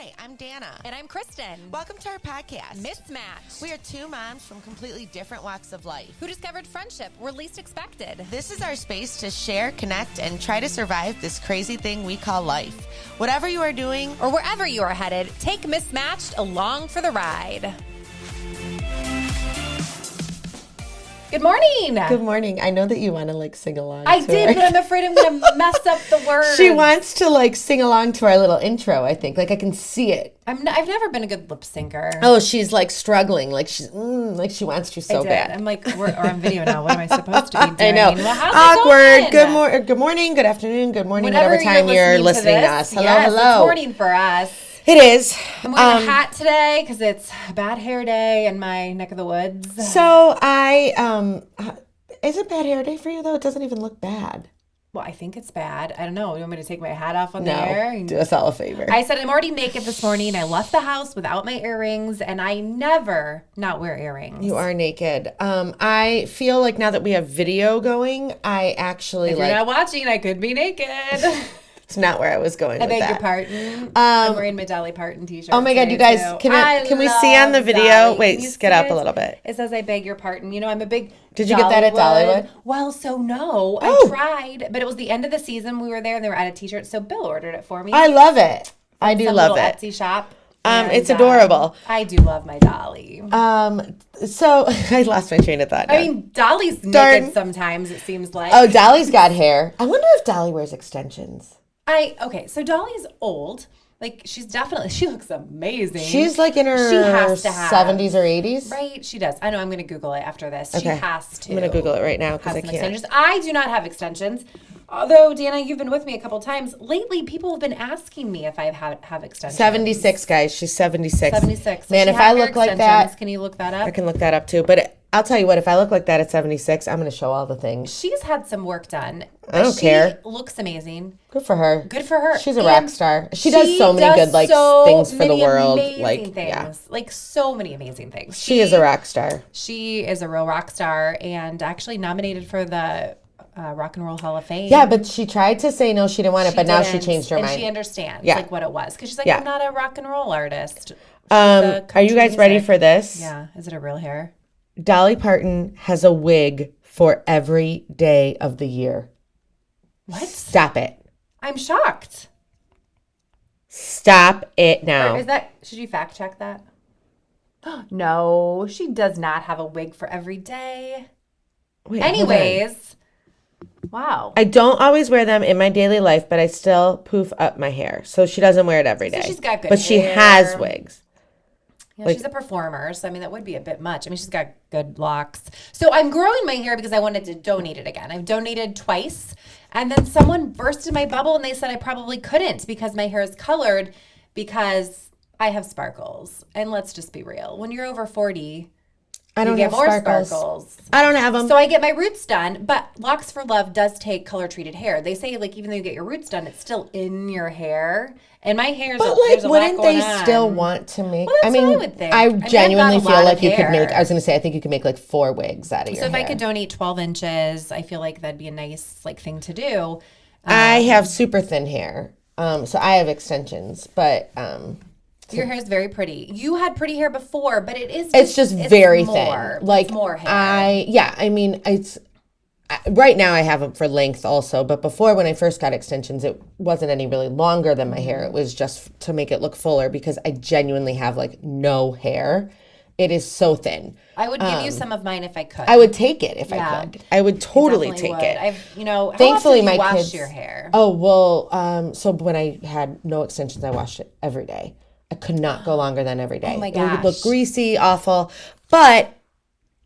Hi, I'm Danna. And I'm Kristin. Welcome to our podcast, Mismatched. We are two moms from completely different walks of life who discovered friendship where least expected. This is our space to share, connect, and try to survive this crazy thing we call life. Whatever you are doing, or wherever you are headed, take Mismatched along for the ride. Good morning. Good morning. I know that you want to sing along. I did, but I'm afraid I'm going to mess up the words. She wants to sing along to our little intro, I think. I can see it. I've never been a good lip syncer. Oh, she's struggling. She's she wants to so bad. I'm we're on video now. What am I supposed to be doing? I know. Well, how's awkward. It going? Good morning, good afternoon, good morning, Whenever whatever time you're listening to us. Hello, hello. It's morning for us. It is. I'm wearing a hat today because it's a bad hair day in my neck of the woods. So is it bad hair day for you though? It doesn't even look bad. Well, I think it's bad. I don't know. You want me to take my hat off on the air? No, do us all a favor. I said I'm already naked this morning. I left the house without my earrings, and I never not wear earrings. You are naked. I feel like now that we have video going, I actually if you're not watching, I could be naked. It's not where I was going with that. I beg your pardon. I'm wearing my Dolly Parton t-shirt. Oh my God, you guys, can we see on the video? Dolly. Wait, get up a little bit. It says I beg your pardon. You know, I'm a big Did you get that at Dollywood? Well, so no. I tried, but it was the end of the season. We were there and they were out of t-shirts. So Bill ordered it for me. I love it. I do love it. Etsy shop. It's adorable. I do love my Dolly. So I lost my train of thought. I mean, Dolly's naked sometimes, it seems like. Oh, Dolly's got hair. I wonder if Dolly wears extensions. So Dolly's old. She looks amazing. She's in her 70s or 80s. Right, she does. I know, I'm going to Google it after this. Okay. She has to. I'm going to Google it right now because I can't. Extensions. I do not have extensions. Although, Danna, you've been with me a couple times. Lately, people have been asking me if I have extensions. 76, guys. She's 76. 76. Man, if I look like that. Can you look that up? I can look that up too. But I'll tell you what, if I look like that at 76, I'm going to show all the things. She's had some work done. I don't care. She looks amazing. Good for her. Good for her. She's a rock star. She does so many good things for the world. So many amazing things. She is a rock star. She is a real rock star and actually nominated for the Rock and Roll Hall of Fame. Yeah, but she tried to say no, she didn't want it, but now she changed her mind. And she understands what it was. Because she's I'm not a rock and roll artist. Are you guys ready for this? Yeah. Is it a real hair? Dolly Parton has a wig for every day of the year. What? Stop it. I'm shocked. Stop it now. Should you fact check that? No, she does not have a wig for every day. Wait, anyways, wow. I don't always wear them in my daily life, but I still poof up my hair. So she doesn't wear it every day. So she's got good But hair. she has wigs. Yeah, she's a performer, so that would be a bit much. She's got good locks. So I'm growing my hair because I wanted to donate it again. I've donated twice, and then someone burst in my bubble and they said I probably couldn't because my hair is colored because I have sparkles. And let's just be real. When you're over 40, I don't have sparkles. I don't have them. So I get my roots done, but Locks for Love does take color-treated hair. They say, even though you get your roots done, it's still in your hair. And my hair's there's a wouldn't lot going they on. still want to make? Well, that's what I would think. I genuinely I've got a feel lot like of you could hair. make. I was going to say, I think you could make 4 wigs out of your hair. So if I could donate 12 inches, I feel like that'd be a nice thing to do. I have super thin hair, so I have extensions, but. Your hair is very pretty. You had pretty hair before, but it's just very thin. It's more hair. It's right now I have them for length also, but before when I first got extensions, it wasn't any really longer than my hair. It was just to make it look fuller because I genuinely have no hair. It is so thin. I would give you some of mine if I could. I would take it if I could. I would totally take it. Thankfully, how often do you wash your hair? Oh, well, so when I had no extensions, I washed it every day. I could not go longer than every day. Oh my gosh. It would look greasy, awful. But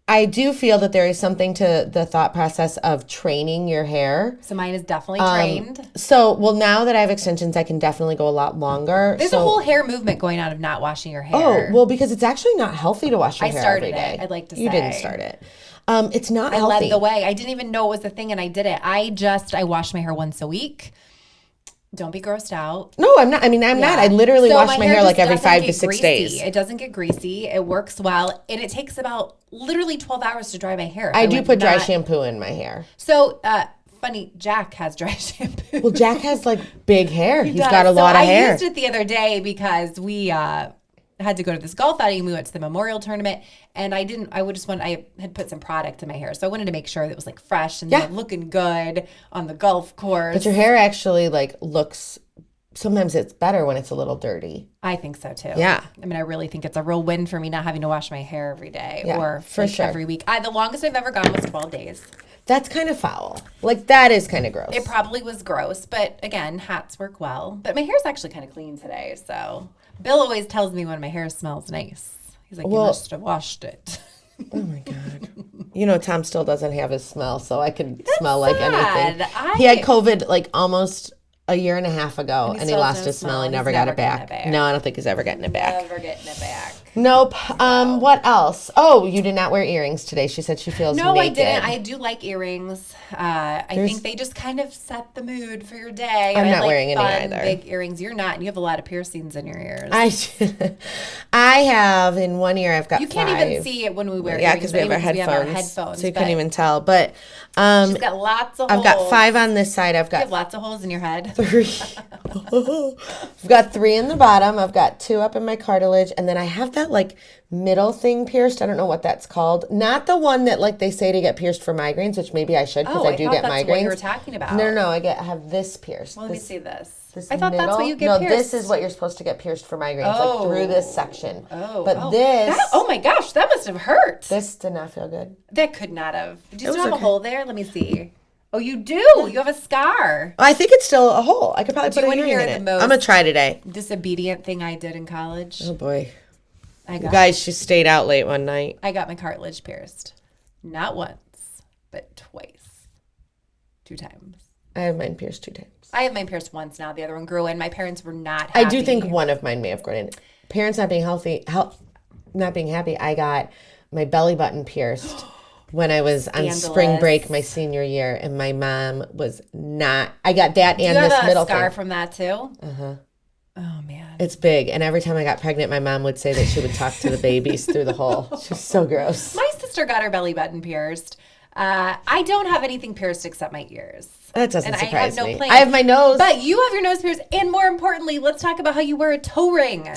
I do feel that there is something to the thought process of training your hair. So mine is definitely trained. Now that I have extensions, I can definitely go a lot longer. There's a whole hair movement going on of not washing your hair. Oh, well, because it's actually not healthy to wash your hair every day. I started it, I'd like to say. You didn't start it. It's not healthy. I led the way. I didn't even know it was a thing, and I did it. I wash my hair once a week. Don't be grossed out. No, I'm not. I'm not. I literally wash my hair every 5 to 6 days. It doesn't get greasy. It works well. And it takes about literally 12 hours to dry my hair. I do put dry shampoo in my hair. So funny, Jack has dry shampoo. Well, Jack has like big hair. He's does. got a lot of hair. I used it the other day because we had to go to this golf outing. We went to the memorial tournament, and I had put some product in my hair, so I wanted to make sure that it was like fresh and like, looking good on the golf course. But your hair actually like looks. Sometimes it's better when it's a little dirty. I think so too. Yeah. I mean, I really think it's a real win for me not having to wash my hair every day or for sure. every week. The longest I've ever gone was 12 days. That's kind of foul. Like, that is kind of gross. It probably was gross, but again, hats work well. But my hair's actually kind of clean today, so Bill always tells me when my hair smells nice. He's like, you must have washed it. Oh my God. You know, Tom still doesn't have his smell, so I could smell like anything. He had COVID like almost a year and a half ago, and he lost his smell. He never got it back. No, I don't think he's ever getting it back. Never getting it back. Nope. What else? Oh, you did not wear earrings today. She said she feels naked. I didn't. I do like earrings. I think they just kind of set the mood for your day. I'm not wearing any either. Big earrings. You're not. And you have a lot of piercings in your ears. I have in one ear. I've got You can't even see it when we wear earrings. Yeah, because we have our headphones. So you couldn't even tell. But she's got lots of holes. I've got 5 on this side. You have lots of holes in your head. 3. I've got 3 in the bottom. I've got 2 up in my cartilage, and then I have that like middle thing pierced. I don't know what that's called. Not the one that like they say to get pierced for migraines, which maybe I should because I do get migraines. What you were talking about. No. I have this pierced. Well, let me see this. I thought that's what you get pierced. No, this is what you're supposed to get pierced for migraines, like through this section. This. Oh my gosh, that must have hurt. This did not feel good. That could not have. Do you still have a hole there? Let me see. Oh, you do. You have a scar. I think it's still a hole. I could probably put an earring in it. I'm gonna try today. Disobedient thing I did in college. Oh boy. Guys, she stayed out late one night. I got my cartilage pierced. Not once, but twice. 2 times. I have mine pierced 2 times. I have mine pierced once now. The other one grew in. My parents were not happy. I do think one of mine may have grown in. Parents not being not being happy. I got my belly button pierced when I was on spring break my senior year, and my mom was not. I got that and this middle thing. You have a scar from that too? Uh-huh. Oh, man. It's big. And every time I got pregnant, my mom would say that she would talk to the babies through the hole. She was so gross. My sister got her belly button pierced. I don't have anything pierced except my ears. That doesn't surprise me. Plan. I have my nose. But you have your nose pierced. And more importantly, let's talk about how you wear a toe ring.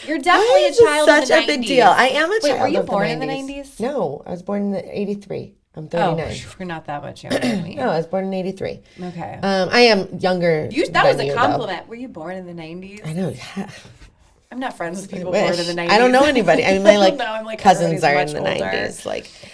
You're definitely a child of the 90s. Such a big deal. I am a child of the 90s. Were you born in the 90s? No, I was born in 83. I'm 39. Oh, you're not that much younger than me. No, I was born in 83. Okay. I am younger. That was a compliment. Were you born in the 90s? I know. Yeah. I'm not friends with people born in the 90s. I don't know anybody. I mean, my cousins are in the 90s.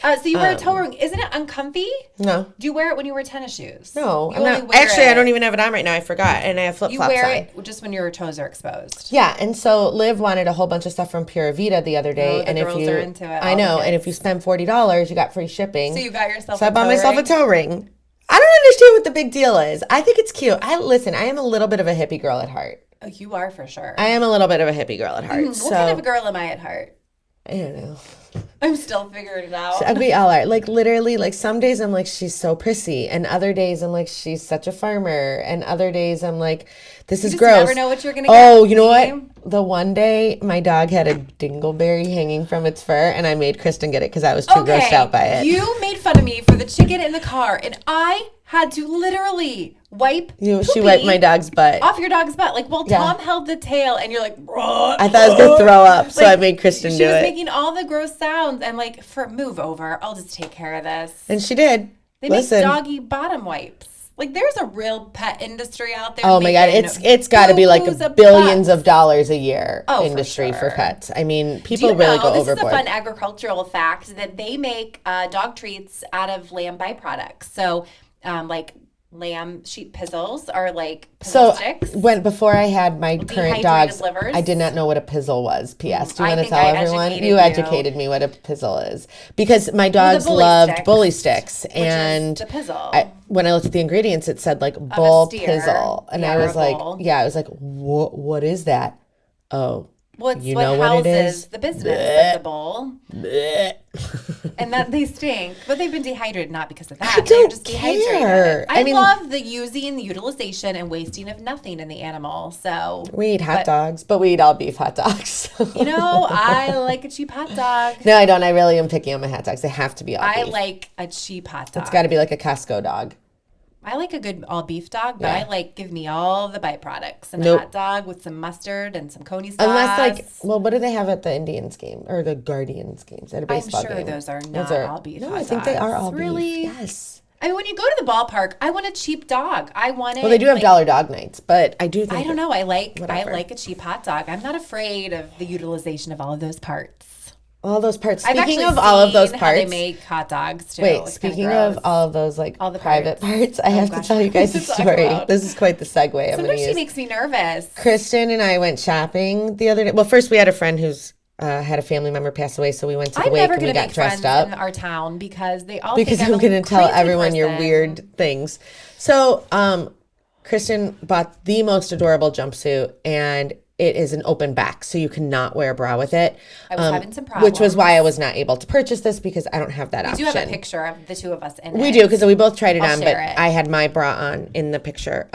So you wear a toe ring. Isn't it uncomfy? No. Do you wear it when you wear tennis shoes? No. I'm not. Actually, I don't even have it on right now. I forgot. And I have flip-flops on. You wear it just when your toes are exposed. Yeah. And so Liv wanted a whole bunch of stuff from Pura Vida the other day. The girls are into it. I know. And if you spend $40, you got free shipping. So you got yourself So I bought myself a toe ring. I don't understand what the big deal is. I think it's cute. I am a little bit of a hippie girl at heart. Oh, you are for sure. I am a little bit of a hippie girl at heart. What kind of a girl am I at heart? I don't know. I'm still figuring it out. We all are. Like, literally, like, some days I'm like, she's so prissy. And other days I'm like, she's such a farmer. And other days I'm like, this is gross. You never know what you're going to get. Oh, you know what? The one day my dog had a dingleberry hanging from its fur, and I made Kristin get it because I was too grossed out by it. You made fun of me for the chicken in the car, and I had to literally wipe She wiped my dog's butt. Off your dog's butt. Like, Tom held the tail, and you're like, I thought I was going to throw up, so I made Kristin do it. She was making all the gross sounds. I'm like, move over. I'll just take care of this. And she did. They make doggy bottom wipes. Like, there's a real pet industry out there. Oh my God, it's got to be like billions of dollars a year industry for pets. I mean, people really go overboard. This is a fun agricultural fact that they make dog treats out of lamb byproducts. So, like lamb sheep pizzles are like pizzle sticks. Before I had my current dogs, livers. I did not know what a pizzle was. P.S. Do you want to tell everyone? You educated me what a pizzle is because my dogs loved bully sticks, and which is the pizzle. When I looked at the ingredients, it said like bull pizzle, and I was like, what is that? Oh, Well, it's you what know what it houses is. the business of the bowl. And that they stink. But they've been dehydrated, not because of that. I They're don't just care. dehydrated. I mean, love the using, the utilization, and wasting of nothing in the animal. So we eat hot dogs, but we eat all beef hot dogs. you know, I like a cheap hot dog. No, I don't. I really am picky on my hot dogs. They have to be all beef. I like a cheap hot dog. It's got to be like a Costco dog. I like a good all beef dog, but Yeah. I like give me all the byproducts and Nope. a hot dog with some mustard and some coney sauce. Unless what do they have at the Indians game or the Guardians games at a I'm baseball sure game? those are not all beef. No, hot I think they are dogs. all Really? beef. Yes. I mean, when you go to the ballpark, I want a cheap dog. I want it. Well, they do have dollar dog nights, but I do think I don't know. I like whatever. a cheap hot dog. I'm not afraid of the utilization of all of those parts. all those parts. I've Speaking actually of all of those seen how they parts, make hot dogs too. wait. It's kinda Speaking of gross. all of those like All the private parts, I have to gosh, tell you guys a to talk story. about. This is quite the segue I'm going to Sometimes she use. makes me nervous. Kristen and I went shopping the other day. Well, first we had a friend who's had a family member pass away, so we went to the I'm wake never and we going to got make dressed friends up. in our town because they all Because think I'm I'm going to tell crazy everyone your person. weird things. So, Kristen bought the most adorable jumpsuit, and it is an open back, so you cannot wear a bra with it. I was having some Which was problems. why I was not able to purchase this because I don't have that We option. do have a picture of the two of us in it. We do because we both tried it I'll on, but share it. I had my bra on in the picture.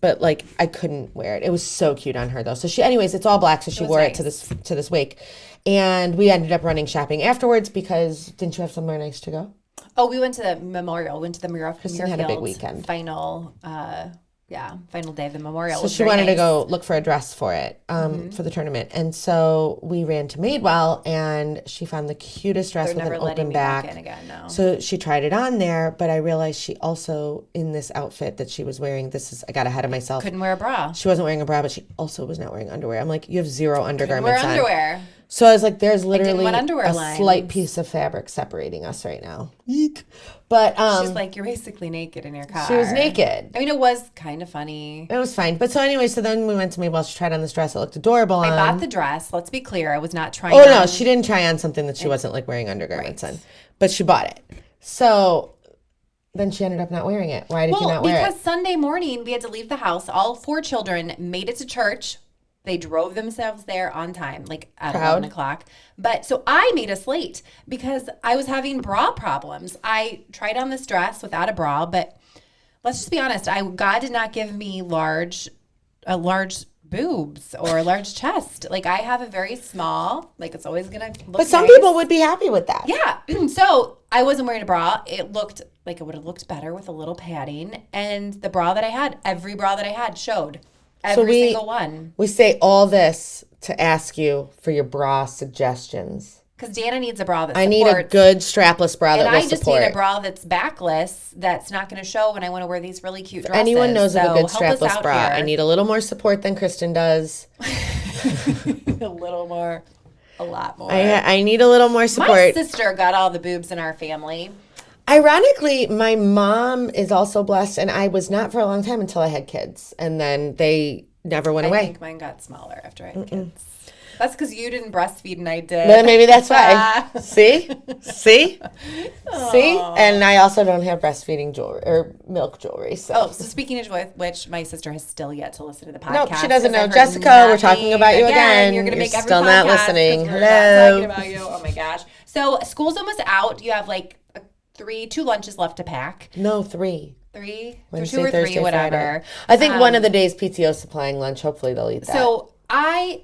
But like I couldn't wear it. It was so cute on her though. So she, anyways, it's all black, so she wore it to nice. this wake, and we ended up running shopping afterwards because didn't you have somewhere nice to go? Oh, we went to the memorial. We went to the Kristen had a big weekend. Final, final day of the memorial. So she wanted to go look for a dress for it, for the tournament. And so we ran to Madewell and she found the cutest dress They're with never an letting open me back. back in again, no. So she tried it on there, but I realized she also, in this outfit that she was wearing, I got ahead of myself. Couldn't wear a bra. She wasn't wearing a bra, but she also was not wearing underwear. I'm like, you have zero undergarments Wear on. underwear. So I was like, there's literally want underwear a lines. slight piece of fabric separating us right now. Eek. But She's like, you're basically naked in your car. she was naked. I mean, it was kind of funny. It was fine. But so anyway, so then we went to Madewell. She tried on this dress. It looked adorable on. I bought the dress. Let's be clear. I was not trying Oh on. no, she didn't try on something that she wasn't like wearing undergarments on, but she bought it. So then she ended up not wearing it. Why did you not wear because it? Sunday morning we had to leave the house. All 4 children made it to church. They drove themselves there on time, like at 11 o'clock. But so I made us late because I was having bra problems. I tried on this dress without a bra, but let's just be honest. God did not give me large boobs or a large chest. Like I have a very small, like it's always going to look But some nice. people would be happy with that. Yeah. So I wasn't wearing a bra. It looked like it would have looked better with a little padding. And the bra that I had, every bra that I had showed. Every single one. We say all this to ask you for your bra suggestions. Because Danna needs a bra that I supports. need a good strapless bra that and will I just support. need a bra that's backless, that's not going to show when I want to wear these really cute dresses. Anyone knows of a good help us strapless out bra. here. I need a little more support than Kristen does. a little more, a lot more. I need a little more My support. sister got all the boobs in our family. Ironically, my mom is also blessed, and I was not for a long time until I had kids, and then they never went I away. think mine got smaller after I had kids. That's because you didn't breastfeed and I did. But maybe that's why. See? And I also don't have breastfeeding jewelry or milk jewelry. So. Oh, so speaking of which, my sister has still yet to listen to the podcast. Nope, she doesn't 'cause know. I've heard Jessica, we're talking nothing. about you again. You're going to You're make every still not podcast 'cause listening. we're Hello. not talking about you. Oh my gosh. So school's almost out. You have like 2 lunches left to pack. No, 3. 3, Wednesday, 2 or 3, Thursday, whatever. Friday. I think one of the days PTO is supplying lunch. Hopefully they'll eat that. So I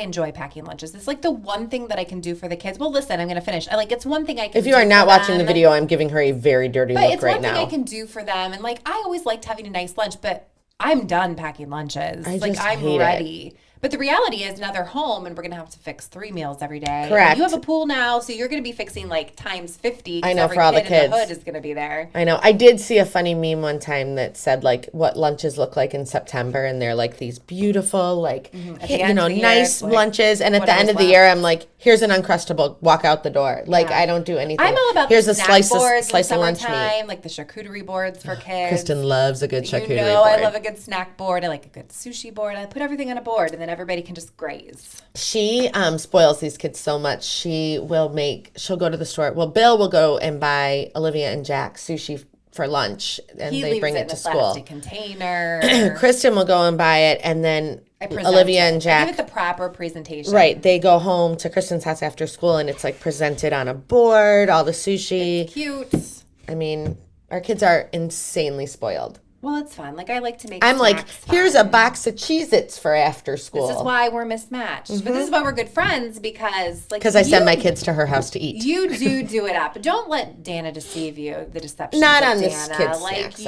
enjoy packing lunches. It's like the one thing that I can do for the kids. Well, listen, I'm going to finish. It's one thing I can do. If you are not for watching the them. video, I'm giving her a very dirty But look it's right one thing now. I can do for them. And I always liked having a nice lunch, but I'm done packing lunches. I just I'm hate it. ready. But the reality is now they're home and we're going to have to fix 3 meals every day. Correct. And you have a pool now, so you're going to be fixing times 50. 'Cause I know, every for all the kid in kids. the hood is going to be there. I know. I did see a funny meme one time that said what lunches look like in September, and they're these beautiful, At the end of the year, nice it's lunches. And at the end whatever's of the left. year, I'm like, here's an Uncrustable. Walk out the door. I don't do anything. I'm all about here's the a snack slice boards of in lunch meat. summertime, like the charcuterie boards for kids. Kristen loves a good charcuterie You know, board. I love a good snack board. I like a good sushi board. I put everything on a board, and then everybody can just graze. She spoils these kids so much. She'll go to the store. Well, Bill will go and buy Olivia and Jack sushi for lunch, and He they leaves bring it it in to a school. plastic container. Kristen will go and buy it, and then Olivia and I Jack, give it the proper presentation. right, they go home to Kristen's house after school, and it's like presented on a board, all the sushi. It's cute. I mean, our kids are insanely spoiled. Well, it's fun. Like, I like to make I'm like, fun. here's a box of Cheez-Its for after school. This is why we're mismatched. But this is why we're good friends, because I send my kids to her house to eat. You do it up. But don't let Danna deceive you, the deception. Not of on Danna. this kid's like snacks,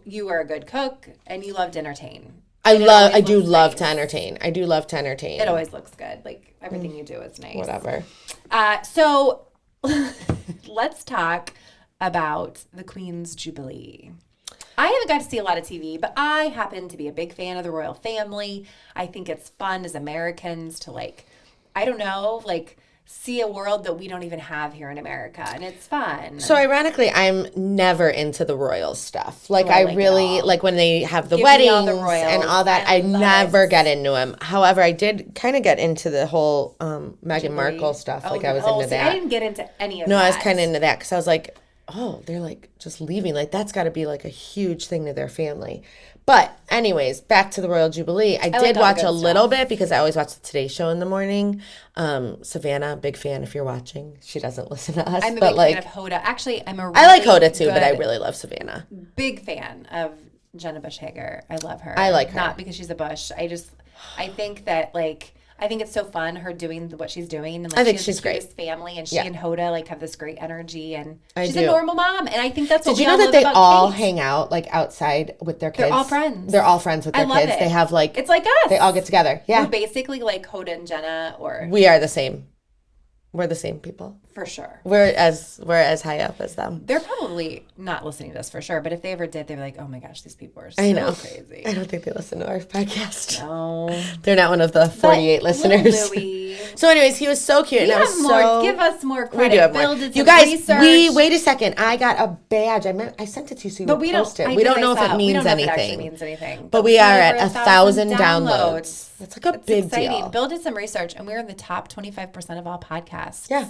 you are a good cook and you love to entertain. I do love to entertain. I do love to entertain. It always looks good. Like, everything you do is nice. Whatever. So let's talk about the Queen's Jubilee. I haven't got to see a lot of TV, but I happen to be a big fan of the royal family. I think it's fun as Americans to, like, I don't know, like, see a world that we don't even have here in America, and it's fun. So ironically, I'm never into the royal stuff. Like, I like really, like when they have the weddings all the royals. and all that, I never get into them. However, I did kind of get into the whole Meghan Markle stuff. Like, I was into that. I didn't get into any of that. No, I was kind of into that because I was like, oh, they're like just leaving. Like, that's got to be like a huge thing to their family. But anyways, back to the Royal Jubilee. I did watch a little bit because I always watch the Today Show in the morning. Savannah, big fan if you're watching. She doesn't listen to us. I'm a but big like, fan of Hoda. Actually, I'm a really I like Hoda too, but I really love Savannah. big fan of Jenna Bush Hager. I love her. I like her. Not because she's a Bush. I think that, like, I think it's so fun, her doing what she's doing. And, like, I think she has she's the great. cutest family, and she and Hoda, like, have this great energy, and she's do. a normal mom. And I think that's what Did you we know all that love they about all Kate. hang out like outside with their kids? They're all friends. They're all friends with their love kids. it. They have like It's like us. They all get together. Yeah. We're basically like Hoda and Jenna, or We are the same. We're the same people. for sure. We're as high up as them. They're probably not listening to us for sure, but if they ever did, they'd be like, "Oh my gosh, these people are so I know. crazy." I don't think they listen to our podcast. No, They're not one of the 48 listeners. Louie, So anyways, he was so cute. And I was so... give us more We credit. do have Bill more. did You some guys, research. wait a second. I got a badge. I sent it to you so you But would we post don't. it. We don't know if it we means don't know if it actually anything. means anything. But we are at over 1,000 downloads. That's like a big exciting. deal. Bill did some research, and we're in the top 25% of all podcasts. Yeah.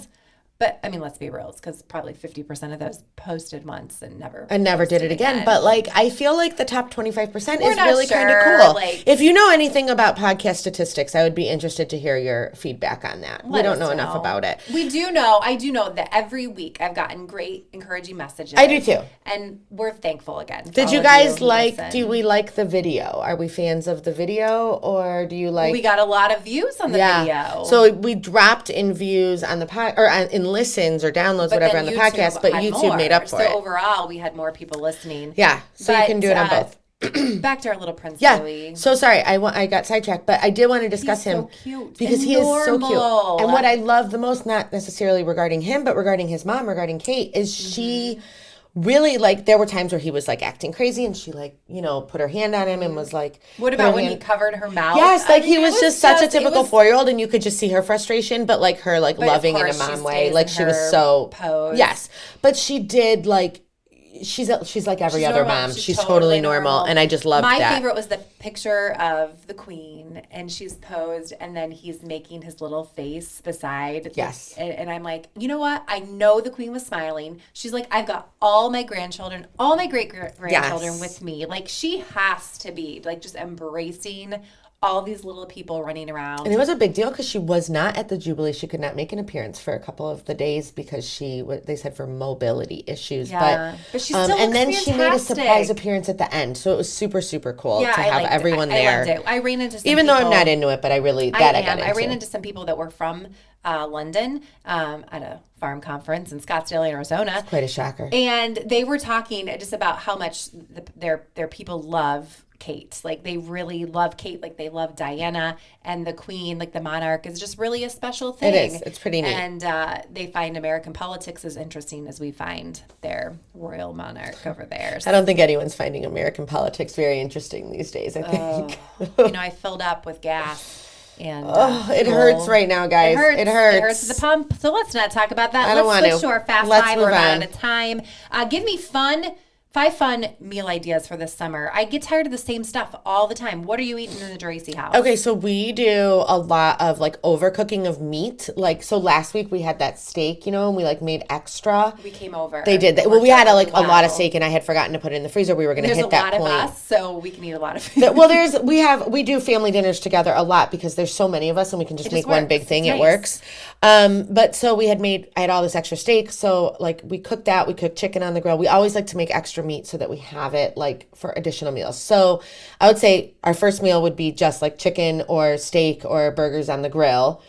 But I mean, let's be real, because probably 50% of those posted once and never Did it again. But like, I feel like the top 25% is not really kind of sure, cool. like- If you know anything about podcast statistics, I would be interested to hear your feedback on that. We don't know enough about it. We do know. I do know that every week I've gotten great, encouraging messages. I do too. And we're thankful again. Did you guys like, do we like the video? Are we fans of the video, or do you like... We got a lot of views on the video. So we dropped in views on the in listens or downloads, But whatever, then on the YouTube podcast, but had YouTube more. made up for it. So overall, we had more people listening. Yeah, so you can do it on both. Back to our little Prince Yeah. Louis. So sorry, I got sidetracked, but I did want to discuss He's him so cute because and he is so cute. normal. And what I love the most, not necessarily regarding him, but regarding his mom, regarding Kate, is Mm-hmm. she really, like, there were times where he was like acting crazy, and she, like, you know, put her hand on him and was like, What about when he covered her mouth? Yes, like, he was it just such a it typical was- 4-year-old, and you could just see her frustration, but like her, like, But of loving in a course she mom way. stays Like, in she was her so pose. Yes, but she did, like, she's like every She's other normal. mom. She's She's totally totally normal, and I just loved My that. favorite was the picture of the Queen, and she's posed, and then he's making his little face beside. Yes. And I'm like, you know what? I know the Queen was smiling. She's like, I've got all my grandchildren, all my great-grandchildren Yes. with me. Like, she has to be, like, just embracing all these little people running around. And it was a big deal because she was not at the Jubilee. She could not make an appearance for a couple of the days because they said for mobility issues. Yeah. But she still and looks then she made a fantastic. surprise appearance at the end. So it was super, super cool to I have liked everyone it. there. I loved it. I ran into some Even though I'm people- not into it, but I really, I got into. I ran into some people that were from London at a farm conference in Scottsdale, Arizona. Quite a shocker. And they were talking just about how much their people love Kate. Like, they really love Kate. Like, they love Diana, and the Queen, like the monarch, is just really a special thing. It is. It's pretty neat. And they find American politics as interesting as we find their royal monarch over there. I don't think anyone's finding American politics very interesting these days, I think. I filled up with gas. And It hurts right now, guys. It hurts. It hurts at the pump. So let's not talk about that. I don't want Let's to. switch to our fast Let's five. move We're on. out of time. Give me fun 5 fun meal ideas for this summer. I get tired of the same stuff all the time. What are you eating in the Dracy house? Okay, so we do a lot of like overcooking of meat. Like, so last week we had that steak, and we like made extra. We came over. They did that. Well, we had a lot of steak, and I had forgotten to put it in the freezer. We were going to hit that point. There's a lot of us, so we can eat a lot of food. Well, we do family dinners together a lot because there's so many of us, and we can just make one big thing. It works. But so I had all this extra steak. So like we cooked that. We cooked chicken on the grill. We always like to make extra meat so that we have it like for additional meals. So I would say our first meal would be just like chicken or steak or burgers on the grill.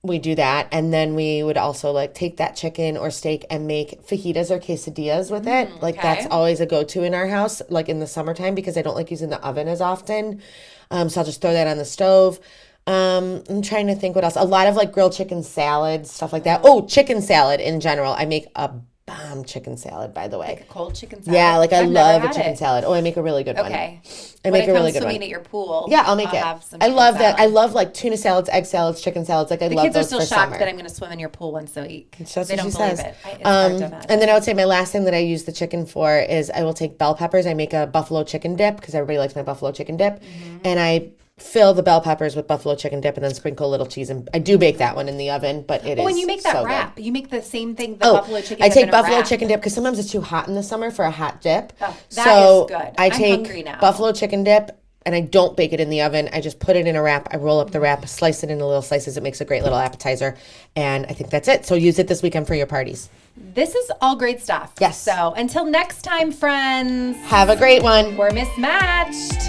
We do that. And then we would also like take that chicken or steak and make fajitas or quesadillas with it. Like that's always a go-to in our house, like in the summertime, because I don't like using the oven as often. So I'll just throw that on the stove. I'm trying to think what else. A lot of like grilled chicken salad, stuff like that. Oh, chicken salad in general. I make a bomb chicken salad, by the way. Like a cold chicken salad? Yeah, like I love a chicken salad. Oh, I make a really good one. Okay. I make a really good one. Swimming at your pool. Yeah, I'll make it. I love that. I love like tuna salads, egg salads, chicken salads. Like I love those for summer. The kids are still shocked that I'm going to swim in your pool once a week. That's they what don't she believe says. it. It's hard to imagine. And then I would say my last thing that I use the chicken for is I will take bell peppers. I make a buffalo chicken dip because everybody likes my buffalo chicken dip. And I fill the bell peppers with buffalo chicken dip and then sprinkle a little cheese. And I do bake that one in the oven, but it is when you make that so wrap, good. you make the same thing, buffalo chicken dip. I take buffalo chicken dip because sometimes it's too hot in the summer for a hot dip. Oh, that is good. I take buffalo chicken dip and I don't bake it in the oven. I just put it in a wrap. I roll up the wrap, slice it into little slices. It makes a great little appetizer. And I think that's it. So use it this weekend for your parties. This is all great stuff. Yes. So until next time, friends. Have a great one. We're mismatched.